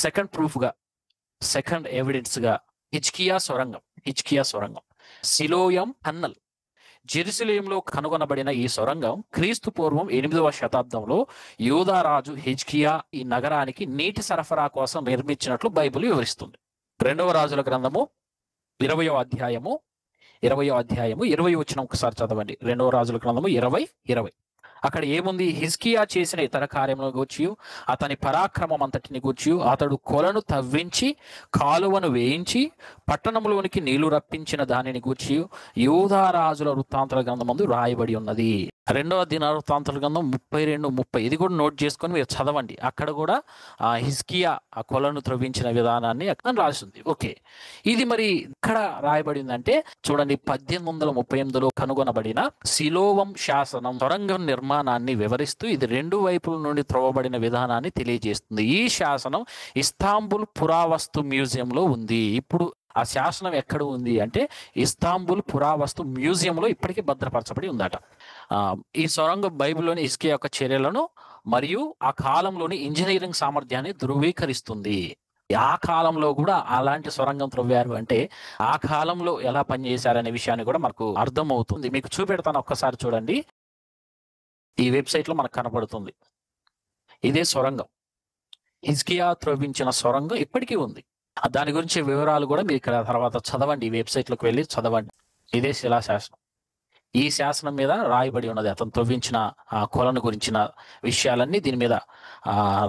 Second ప్రూఫ్గా, second ఎవిడెన్స్గా హిజ్కియా సొరంగం, Siloam tunnel. జెరూసలేంలో కనుగొనబడిన ఈ సొరంగం క్రీస్తు పూర్వం 8వ శతాబ్దంలో యూదారాజు హిజ్కియా ఈ నగరానికి నీటి సరఫరా కోసం నిర్మించినట్లు బైబిల్ వివరిస్తుంది. 2వ రాజుల గ్రంథము 20వ అధ్యాయము 20 వచనం ఒకసారి చదవండి. 2వ రాజుల గ్రంథము 20. అక్కడ ఏముంది? హిజ్కియా చేసిన ఇతర కార్యములను గూర్చి, అతని పరాక్రమం అంతటిని గూర్చి, అతడు కొలను తవ్వించి కాలువను వేయించి పట్టణంలోనికి నీళ్లు రప్పించిన దానిని గూర్చి యూదారాజుల వృత్తాంతాల గ్రంథమందు రాయబడి ఉన్నది. 2వ దినవృత్తాంతాల గ్రంథం 32-30. ఇది కూడా నోట్ చేసుకొని మీరు చదవండి. అక్కడ కూడా హిజ్కియా ఆ కొలను త్రవ్వించిన విధానాన్ని అక్కడ రాసింది. ఓకే, ఇది మరి ఇక్కడ రాయబడిందంటే చూడండి, 1838లో కనుగొనబడిన సిలోవం శాసనం సొరంగం నిర్మాణాన్ని వివరిస్తూ ఇది 2 వైపుల నుండి త్రవ్వబడిన విధానాన్ని తెలియజేస్తుంది. ఈ శాసనం ఇస్తాంబుల్ పురావస్తు మ్యూజియంలో ఉంది. ఇప్పుడు ఆ శాసనం ఎక్కడ ఉంది అంటే ఇస్తాంబుల్ పురావస్తు మ్యూజియంలో ఇప్పటికీ భద్రపరచబడి ఉందట. ఈ సొరంగం బైబిల్లోని హిజ్కియా యొక్క చర్యలను మరియు ఆ కాలంలోని ఇంజనీరింగ్ సామర్థ్యాన్ని ధృవీకరిస్తుంది. ఆ కాలంలో కూడా అలాంటి సొరంగం త్రవ్వారు అంటే ఆ కాలంలో ఎలా పనిచేశారనే విషయాన్ని కూడా మనకు అర్థమవుతుంది. మీకు చూపెడతాను, ఒక్కసారి చూడండి. ఈ వెబ్సైట్లో మనకు కనబడుతుంది. ఇదే సొరంగం, హిజ్కియా త్రవ్వించిన సొరంగం ఇప్పటికీ ఉంది. దాని గురించి వివరాలు కూడా మీరు ఇక్కడ తర్వాత చదవండి, ఈ వెబ్సైట్లోకి వెళ్ళి చదవండి. ఇదే శిలాశాసనం. ఈ శాసనం మీద రాయబడి ఉన్నది. అతను త్రవ్వించిన కొలను గురించిన విషయాలన్నీ దీని మీద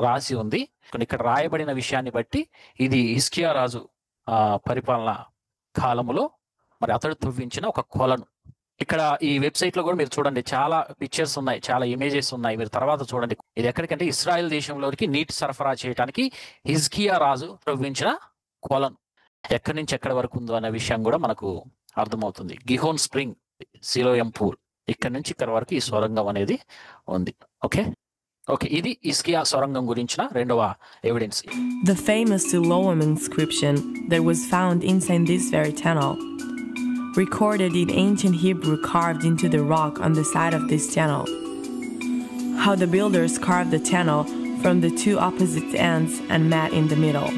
రాసి ఉంది. ఇక్కడ రాయబడిన విషయాన్ని బట్టి ఇది హిజ్కియా రాజు పరిపాలన కాలములో మరి అతడు త్రవ్వించిన ఒక కొలను. ఇక్కడ ఈ వెబ్సైట్లో కూడా మీరు చూడండి, చాలా పిక్చర్స్ ఉన్నాయి, చాలా ఇమేజెస్ ఉన్నాయి. మీరు తర్వాత చూడండి. ఇది ఎక్కడికంటే ఇస్రాయెల్ దేశంలోకి నీటి సరఫరా చేయడానికి హిజ్కియా రాజు త్రవ్వించిన కొలను. ఎక్కడి నుంచి ఎక్కడి వరకు ఉందో అనే విషయం కూడా మనకు అర్థమవుతుంది. గిహోన్ స్ప్రింగ్, సిలోయం పూల్, ఇక్కడ నుంచి ఇక్కడ వరకు ఈ సొరంగం అనేది ఉంది. ఓకే, ఇది హిజ్కియా సొరంగం గురించిన 2వ evidence. The famous Siloam inscription that was found inside this very tunnel, recorded in ancient Hebrew carved into the rock on the side of this tunnel. How the builders carved the tunnel from the 2 opposite ends and met in the middle.